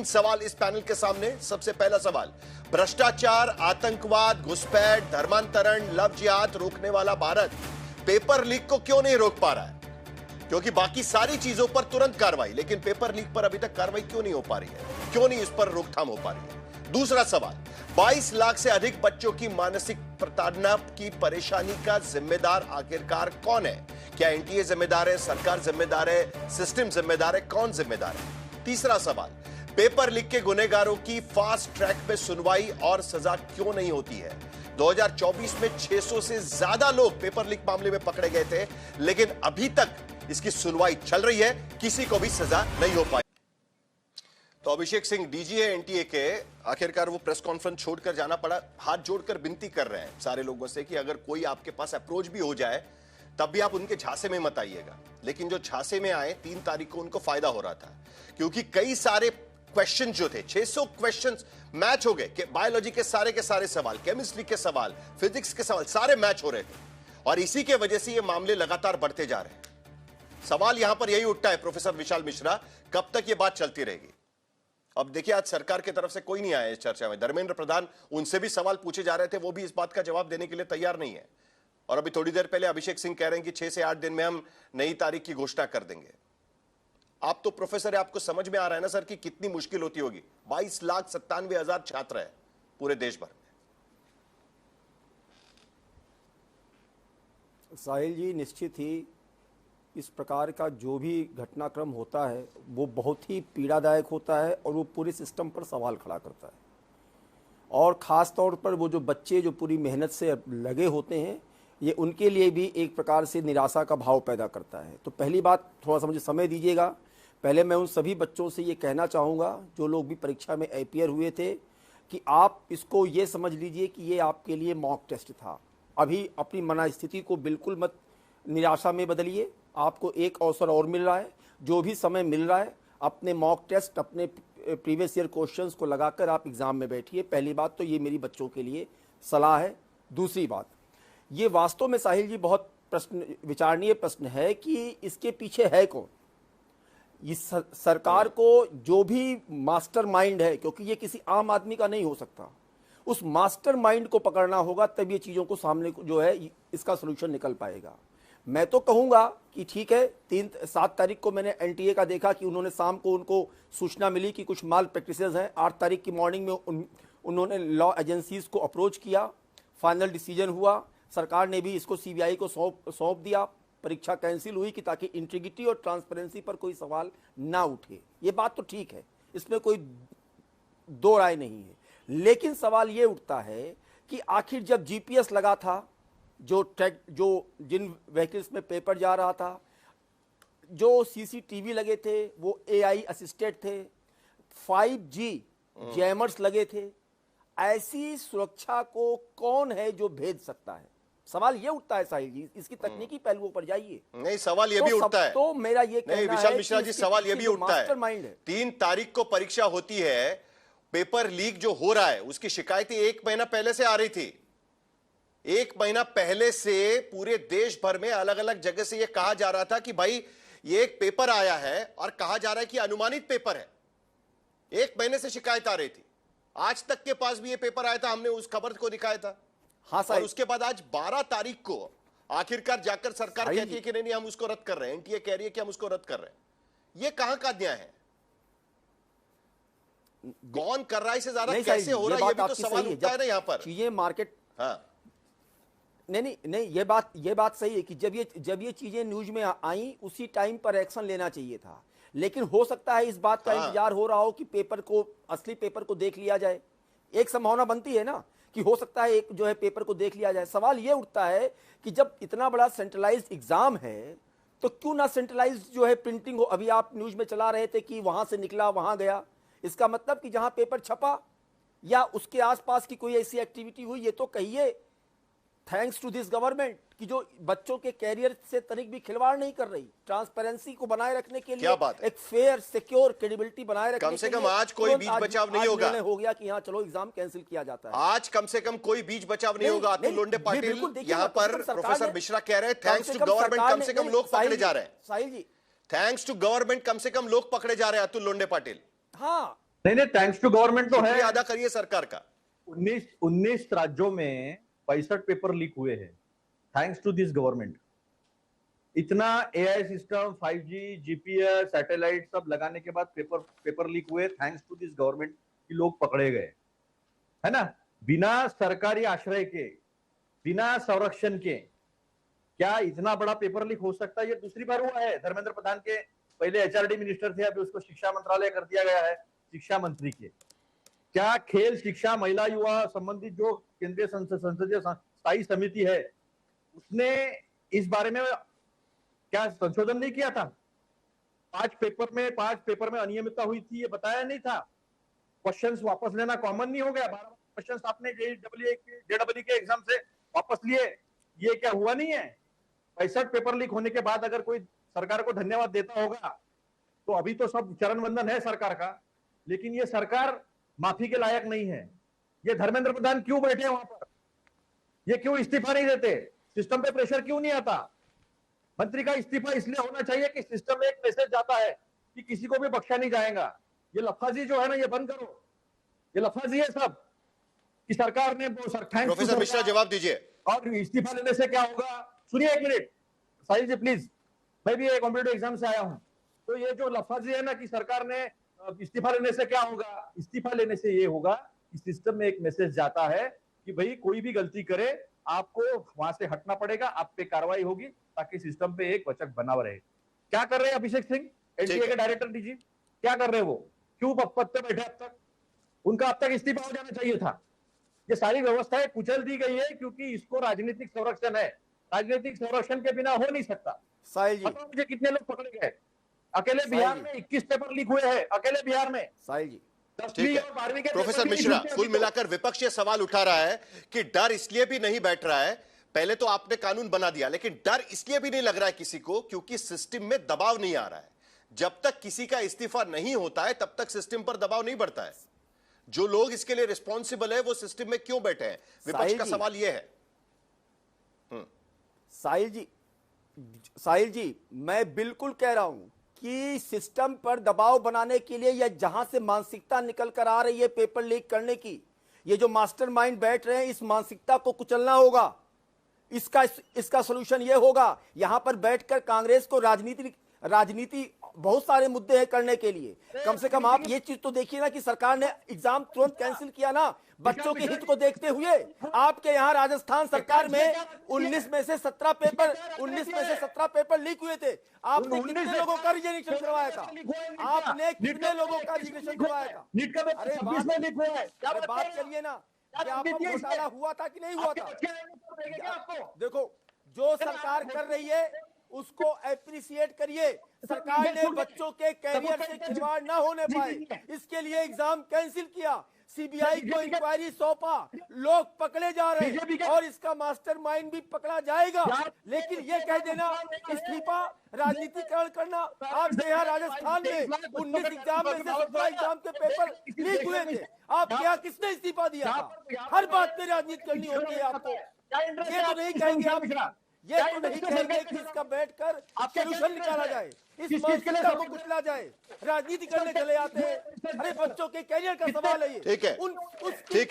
तीन सवाल इस पैनल के सामने। सबसे पहला सवाल, भ्रष्टाचार, आतंकवाद, घुसपैठ, धर्मांतरण, लव जिहाद रोकने वाला भारत पेपर लीक को क्यों नहीं रोक पा रहा है? क्योंकि बाकी सारी चीजों पर तुरंत कार्रवाई, लेकिन पेपर लीक पर अभी तक कार्रवाई क्यों नहीं हो पा रही है? क्यों नहीं इस पर रोकथाम हो पा रही है? दूसरा सवाल, 22 लाख से अधिक बच्चों की मानसिक प्रताड़ना की परेशानी का जिम्मेदार आखिरकार कौन है? क्या एनटीए जिम्मेदार है, सरकार जिम्मेदार है, सिस्टम जिम्मेदार है, कौन जिम्मेदार है? तीसरा सवाल, पेपर लीक के गुनहगारों की फास्ट ट्रैक पे सुनवाई और सजा क्यों नहीं होती है? 2024 में 600 से ज्यादा लोग पेपर लीक मामले में पकड़े गए थे, लेकिन अभी तक इसकी सुनवाई चल रही है, किसी को भी सजा नहीं हो पाई। तो अभिषेक सिंह डीजी है एनटीए के, आखिरकार वो प्रेस कॉन्फ्रेंस छोड़कर जाना पड़ा। हाथ जोड़कर विनती कर रहे हैं सारे लोगों से कि अगर कोई आपके पास अप्रोच भी हो जाए तब भी आप उनके झांसे में मत आइएगा। लेकिन जो झांसे में आए 3 तारीख को उनको फायदा हो रहा था, क्योंकि कई सारे क्वेश्चन जो थे, 600 क्वेश्चंस मैच हो गए कि बायोलॉजी के सारे सवाल, केमिस्ट्री के सवाल, फिजिक्स के सवाल सारे मैच हो रहे थे, और इसी के वजह से ये मामले लगातार बढ़ते जा रहे हैं। सवाल यहां पर यही उठता है प्रोफेसर विशाल मिश्रा, कब तक ये बात चलती रहेगी? अब देखिए, आज सरकार की तरफ से कोई नहीं आया इस चर्चा में। धर्मेंद्र प्रधान, उनसे भी सवाल पूछे जा रहे थे, वो भी इस बात का जवाब देने के लिए तैयार नहीं है। और अभी थोड़ी देर पहले अभिषेक सिंह कह रहे हैं कि 6 से 8 दिन में हम नई तारीख की घोषणा कर देंगे। आप तो प्रोफेसर है, आपको समझ में आ रहा है ना सर कि कितनी मुश्किल होती होगी? 22,97,000 छात्र है पूरे देश भर में। साहिल जी, निश्चित ही इस प्रकार का जो भी घटनाक्रम होता है वो बहुत ही पीड़ादायक होता है और वो पूरे सिस्टम पर सवाल खड़ा करता है। और ख़ास तौर पर वो जो बच्चे जो पूरी मेहनत से लगे होते हैं, ये उनके लिए भी एक प्रकार से निराशा का भाव पैदा करता है। तो पहली बात, थोड़ा सा मुझे समय दीजिएगा। पहले मैं उन सभी बच्चों से ये कहना चाहूँगा जो लोग भी परीक्षा में अपीयर हुए थे कि आप इसको ये समझ लीजिए कि ये आपके लिए मॉक टेस्ट था। अभी अपनी मनस्थिति को बिल्कुल मत निराशा में बदलिए। आपको एक अवसर और मिल रहा है, जो भी समय मिल रहा है अपने मॉक टेस्ट, अपने प्रीवियस ईयर क्वेश्चंस को लगाकर आप एग्ज़ाम में बैठिए। पहली बात तो ये मेरी बच्चों के लिए सलाह है। दूसरी बात, ये वास्तव में साहिल जी बहुत विचारणीय प्रश्न है कि इसके पीछे है कौन। इस सरकार को जो भी मास्टर माइंड है, क्योंकि ये किसी आम आदमी का नहीं हो सकता, उस मास्टर माइंड को पकड़ना होगा, तब ये चीज़ों को सामने जो है इसका सोल्यूशन निकल पाएगा। मैं तो कहूँगा कि ठीक है, 7 तारीख को मैंने एनटीए का देखा कि उन्होंने शाम को उनको सूचना मिली कि कुछ माल प्रैक्टिसेस हैं। 8 तारीख की मॉर्निंग में उन्होंने लॉ एजेंसीज को अप्रोच किया, फाइनल डिसीजन हुआ, सरकार ने भी इसको सीबीआई को सौंप दिया, परीक्षा कैंसिल हुई कि ताकि इंटीग्रिटी और ट्रांसपेरेंसी पर कोई सवाल ना उठे। ये बात तो ठीक है, इसमें कोई दो राय नहीं है। लेकिन सवाल ये उठता है कि आखिर जब जीपीएस लगा था, जो जिन व्हीकल्स में पेपर जा रहा था, जो सीसीटीवी लगे थे वो एआई असिस्टेड थे, 5G जैमर्स लगे थे, ऐसी सुरक्षा को कौन है जो भेज सकता है? सवाल ये उठता है साहिल जी, इसकी तकनीकी पहलुओं पर जाइए। नहीं, सवाल ये भी उठता है। तो मेरा ये कहना है, विशाल मिश्रा जी, सवाल ये भी उठता है, 3 तारीख को परीक्षा होती है, पेपर लीक जो हो रहा है उसकी शिकायतें 1 महीना पहले से आ रही थी। 1 महीना पहले से पूरे देश भर में अलग अलग जगह से यह कहा जा रहा था कि भाई ये एक पेपर आया है, और कहा जा रहा है कि अनुमानित पेपर है। 1 महीने से शिकायत आ रही थी। आज तक के पास भी ये पेपर आया था, हमने उस खबर को दिखाया था। हाँ और उसके बाद आज 12 तारीख को आखिरकार जाकर सरकार कहती है कि नहीं हम उसको रद्द कर रहे हैं, एनटीए कह रही है कि हम उसको रद्द कर रहे हैं। ये कहां का न्याय है? कौन कर रहा है इसे? ज्यादा कैसे हो रहा है, ये भी तो सवाल उठता है ना यहाँ पर। चीजें मार्केट, हाँ नहीं, ये बात सही है कि जब ये चीजें न्यूज में आई, उसी टाइम पर एक्शन लेना चाहिए था। लेकिन हो सकता है इस बात का इंतजार हो रहा हो कि असली पेपर को देख लिया जाए। एक संभावना बनती है ना कि हो सकता है एक जो है पेपर को देख लिया जाए। सवाल ये उठता है कि जब इतना बड़ा सेंट्रलाइज्ड एग्जाम है, तो क्यों ना सेंट्रलाइज्ड जो है प्रिंटिंग हो। अभी आप न्यूज में चला रहे थे कि वहां से निकला वहां गया, इसका मतलब कि जहां पेपर छपा या उसके आसपास की कोई ऐसी एक्टिविटी हुई, ये तो कहिए थैंक्स टू दिस गवर्नमेंट कि जो बच्चों के कैरियर से तनिक भी खिलवाड़ नहीं कर रही, ट्रांसपेरेंसी को बनाए रखने के लिए, एक फेयर सिक्योर क्रेडिबिलिटी बनाए रखने कम से कम आज कोई बीच बचाव नहीं होगा। हो गया कि हाँ चलो एग्जाम कैंसिल किया जाता है। आज कम से कम कोई बीच बचाव नहीं होगा। अतुल लोंढे पाटिल यहाँ पर प्रोफेसर मिश्रा कह रहे हैं थैंक्स टू गवर्नमेंट कम से कम लोग पकड़े जा रहे हैं। साहिल जी, थैंक्स टू गवर्नमेंट कम से कम लोग पकड़े जा रहे हैं, अतुल लोंढे पाटिल। हाँ, नहीं नहीं, थैंक्स टू गवर्नमेंट तो है। शुक्रिया अदा करिए सरकार का। 19 राज्यों में 65 पेपर लीक हुए हैं, थैंक्स टू दिस गवर्नमेंट। इतना AI system, 5G, GPS, satellite सब लगाने के बाद पेपर लीक हुए, थैंक्स टू दिस गवर्नमेंट कि लोग पकड़े गए, है ना। बिना सरकारी आश्रय के, बिना संरक्षण के क्या इतना बड़ा पेपर लीक हो सकता है? ये दूसरी बार हुआ है। धर्मेंद्र प्रधान के पहले एचआरडी मिनिस्टर थे, अभी उसको शिक्षा मंत्रालय कर दिया गया है, शिक्षा मंत्री के। क्या खेल, शिक्षा, महिला, युवा संबंधित जो केंद्रीय संसदीय स्थायी समिति है, उसने इस बारे में क्या संशोधन नहीं किया था? 5 पेपर में अनियमितता हुई थी, ये बताया नहीं था? क्वेश्चंस वापस लेना कॉमन नहीं हो गया? 12 क्वेश्चंस आपने जेईई के एग्जाम से वापस लिए, ये क्या हुआ नहीं है? 65 पेपर लीक होने के बाद अगर कोई सरकार को धन्यवाद देता होगा तो अभी तो सब चरण वंदन है सरकार का, लेकिन ये सरकार माफी के लायक नहीं है। ये धर्मेंद्र प्रधान क्यों बैठे वहां पर? ये क्यों इस्तीफा नहीं देते? सिस्टम पे प्रेशर क्यों नहीं आता? मंत्री का इस्तीफा इसलिए होना चाहिए कि सिस्टम में एक मैसेज जाता है कि किसी को भी बख्शा नहीं जाएगा। ये लफाजी जो है ना, ये बंद करो। ये लफाजी है सब कि सरकार ने प्रोफेसर मिश्रा जवाब दीजिए। और इस्तीफा लेने से क्या होगा? सुनिए एक मिनट साहिल जी प्लीज, मैं भी एक कॉम्पिटिटिव एग्जाम से आया हूं, तो ये जो लफाजी है ना कि सरकार ने इस्तीफा लेने से क्या होगा, इस्तीफा लेने से ये होगा कि सिस्टम में एक मैसेज जाता है कि भाई कोई भी गलती करे आपको वहां से हटना पड़ेगा, आप पे कार्रवाई होगी, ताकि सिस्टम पे एक वचक बना रहे। क्या कर रहे हैं अभिषेक सिंह, एनटीए के डायरेक्टर डीजी? क्या कर रहे हैं वो? क्यों पद पे बैठे अब तक? उनका अब तक इस्तीफा हो जाना चाहिए था। ये सारी व्यवस्थाएं कुचल दी गई है क्योंकि इसको राजनीतिक संरक्षण है। राजनीतिक संरक्षण के बिना हो नहीं सकता। साहिल जी, मुझे कितने लोग पकड़े गए? अकेले बिहार में 21 पेपर लीक हुए हैं, अकेले बिहार में। साहिल जी, 10वीं और 12वीं के प्रोफेसर मिश्रा, कुल मिलाकर विपक्ष ये सवाल उठा रहा है कि डर इसलिए भी नहीं बैठ रहा है, पहले तो आपने कानून बना दिया, लेकिन डर इसलिए भी नहीं लग रहा है किसी को क्योंकि सिस्टम में दबाव नहीं आ रहा है। जब तक किसी का इस्तीफा नहीं होता है तब तक सिस्टम पर दबाव नहीं बढ़ता है। जो लोग इसके लिए रिस्पॉन्सिबल है वो सिस्टम में क्यों बैठे हैं? विपक्ष का सवाल यह है। साहिल जी, मैं बिल्कुल कह रहा हूं कि सिस्टम पर दबाव बनाने के लिए या जहां से मानसिकता निकल कर आ रही है पेपर लीक करने की, ये जो मास्टरमाइंड बैठ रहे हैं, इस मानसिकता को कुचलना होगा। इसका सलूशन ये होगा, यहां पर बैठकर कांग्रेस को राजनीति बहुत सारे मुद्दे हैं करने के लिए। कम से कम आप ये चीज तो देखिए ना कि सरकार ने एग्जाम तुरंत कैंसिल किया ना, बच्चों के हित को देखते हुए। आपके यहाँ राजस्थान सरकार में 19 में से 17 पेपर लीक हुए थे। आपने कितने लोगों का रिजर्वेशन करवाया था? आपने कितने लोगों का रिजर्वेशन करवाया था? अरे बात करिए ना, क्या आपका घोटाला हुआ था कि नहीं हुआ था? देखो, जो सरकार कर रही है उसको एप्रिसिएट करिए। सरकार ने बच्चों के कैरियर से खिलवाड़ ना होने पाए, इसके लिए एग्जाम कैंसिल किया, सीबीआई को इंक्वायरी सौंपा, लोग पकड़े जा रहे हैं और इसका मास्टरमाइंड भी पकड़ा जाएगा। लेकिन ये कह देना इस्तीफा, राजनीतिकरण करना। आप यहाँ राजस्थान में 19 एग्जाम में से 17 एग्जाम के पेपर लीक हुए थे, आप क्या किसने इस्तीफा दिया था? हर बात में राजनीति करनी होती है आपको। ये तो नहीं कहेंगे आप, ये तो नहीं कहेंगे कि इसका बैठकर सॉल्यूशन निकाला जाए, इस मानसिकता को कुचला जाए, राजनीति करने चले आते हैं। अरे बच्चों के कैरियर का सवाल है ये। ठीक है, ठीक है।